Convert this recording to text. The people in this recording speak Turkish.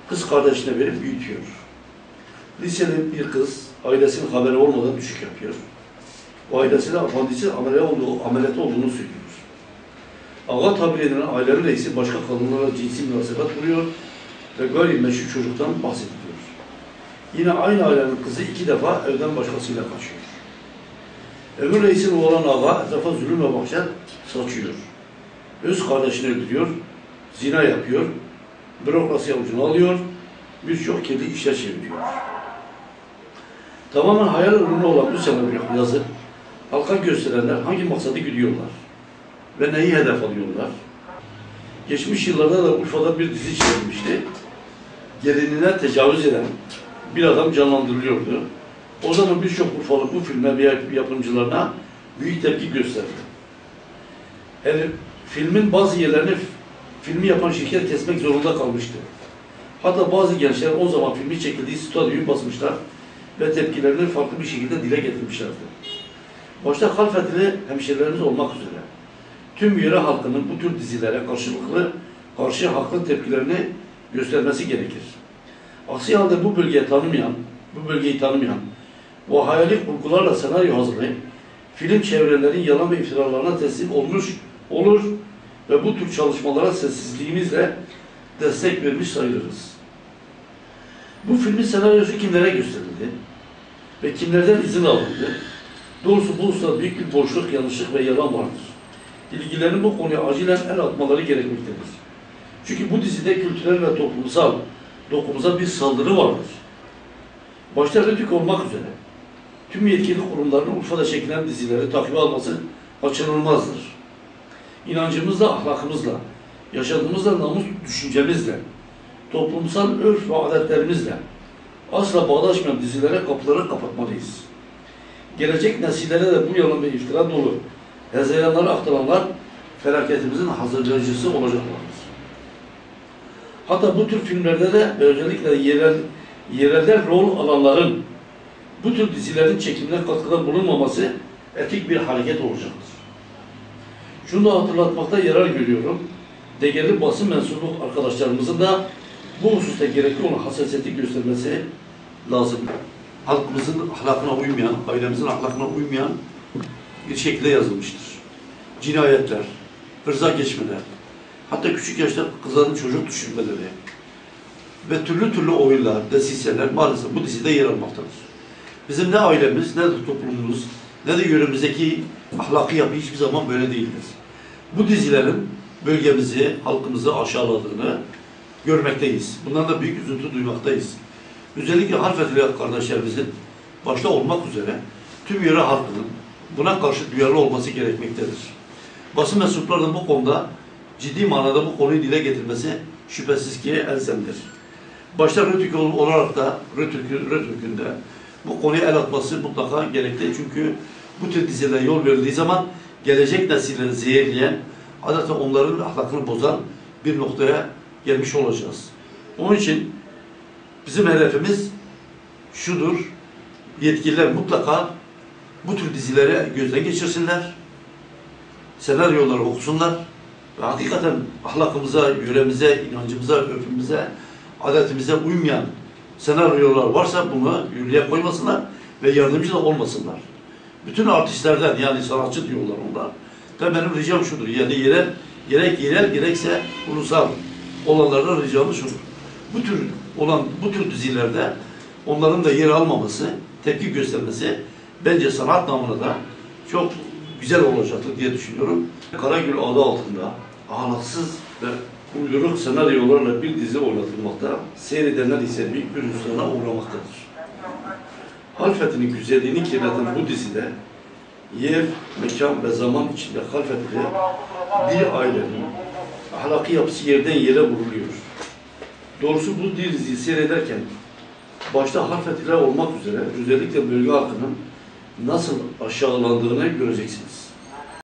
kız kardeşine verip büyütüyor. Liseli bir kız ailesinin haberi olmadan düşük yapıyor. O ailesiyle apandisi ameliyatı olduğunu söylüyor. Ağa tabir edilen ailenin reisi başka kadınlarla cinsi münasebet kuruyor ve gayrimeşru çocuktan bahsediliyor. Yine aynı ailenin kızı 2 defa evden başkasıyla kaçıyor. Ömür reisin oğlan ağa etrafa zulüm ve vahşet saçıyor. Öz kardeşini öldürüyor, zina yapıyor, bürokrasi avucuna alıyor, birçok kirli işler çeviriyor. Tamamen hayal ürünü olan bu senaryo yazı, halka gösterenler hangi maksadı güdüyorlar ve neyi hedef alıyorlar? Geçmiş yıllarda da Urfa'da bir dizi çevrilmişti. Gelinine tecavüz eden bir adam canlandırılıyordu. O zaman birçok Urfalı bu filme ve yapımcılarına büyük tepki gösterdi. Yani filmin bazı yerlerini filmi yapan şirket kesmek zorunda kalmıştı. Hatta bazı gençler o zaman filmi çekildiği stüdyoyu basmışlar ve tepkilerini farklı bir şekilde dile getirmişlerdi. Başta Halfetili hemşehrilerimiz olmak üzere tüm yöre halkının bu tür dizilere karşı haklı tepkilerini göstermesi gerekir. Aksi halde bu bölgeyi tanımayan bu hayali kurgularla senaryo hazırlayıp film çevrelerinin yalan ve iftiralarına teslim olur ve bu tür çalışmalara sessizliğimizle destek vermiş sayılırız. Bu filmin senaryosu kimlere gösterildi ve kimlerden izin alındı? Doğrusu bu hususta büyük bir boşluk, yanlışlık ve yalan vardır. İlgilerin bu konuya acilen el atmaları gerekmektedir. Çünkü bu dizide kültürel ve toplumsal dokumuza bir saldırı vardır. Başta Rütük olmak üzere tüm yetkili kurumların Urfa'da çekilen dizileri takibe alması kaçınılmazdır. İnancımızla, ahlakımızla, yaşadığımızla, namus düşüncemizle, toplumsal örf ve adetlerimizle asla bağdaşmayan dizilere kapıları kapatmalıyız. Gelecek nesillere de bu yalan ve iftira dolu hezeyanları aktaranlar felaketimizin hazırlayıcısı olacaklardır. Hatta bu tür filmlerde de ve özellikle yerelde rol alanların bu tür dizilerin çekimine katkıda bulunmaması etik bir hareket olacaktır. Şunu da hatırlatmakta yarar görüyorum. Değerli basın mensubu arkadaşlarımızın da bu hususta gerekli olan hassasiyeti göstermesi lazım. Halkımızın ahlakına uymayan, ailemizin ahlakına uymayan bir şekilde yazılmıştır. Cinayetler, hırza geçmeler, hatta küçük yaşta kızların çocuk düşürmeleri ve türlü oyunlar, desiseler maalesef bu dizide yer almaktadır. Bizim ne ailemiz, ne de toplumumuz, ne de yöremizdeki ahlaki yapı hiçbir zaman böyle değildir. Bu dizilerin bölgemizi, halkımızı aşağıladığını görmekteyiz. Bundan da büyük üzüntü duymaktayız. Özellikle Halfetili kardeşlerimizin başta olmak üzere tüm yöre halkının buna karşı duyarlı olması gerekmektedir. Basın mensuplarının bu konuda ciddi manada bu konuyu dile getirmesi şüphesiz ki elzemdir. Başta Rütük olarak da Rütük'ün de bu konuya el atması mutlaka gerekli. Çünkü bu tür dizilere yol verildiği zaman gelecek nesilleri zehirleyen, adeta onların ahlakını bozan bir noktaya gelmiş olacağız. Onun için bizim hedefimiz şudur: yetkililer mutlaka bu tür dizileri gözden geçirsinler, senaryoları okusunlar ve hakikaten ahlakımıza, yöremize, inancımıza, örfümüze, adetimize uymayan senaryolar varsa bunu yürürlüğe koymasınlar ve yardımcı da olmasınlar. Bütün artistlerden, yani sanatçı diyorlar onlar. Tabii benim ricam şudur: yani gerek yerel gerekse ulusal olanlardan ricamız şudur: bu tür dizilerde onların da yer almaması, tepki göstermesi bence sanat namına da çok güzel olacaktır diye düşünüyorum. Karagül adı altında ahlaksız ve uyduruk senaryolarla bir dizi oynatılmakta, seyredenler ise büyük bir hüsrana uğramaktadır. Halfetinin güzelliğini kirleten bu dizide yer, mekan ve zaman içinde Halfetili bir ailenin ahlaki yapısı yerden yere vuruluyor. Doğrusu bu diziyi seyrederken başta Halfetiler olmak üzere özellikle bölge halkının nasıl aşağılandığını göreceksiniz.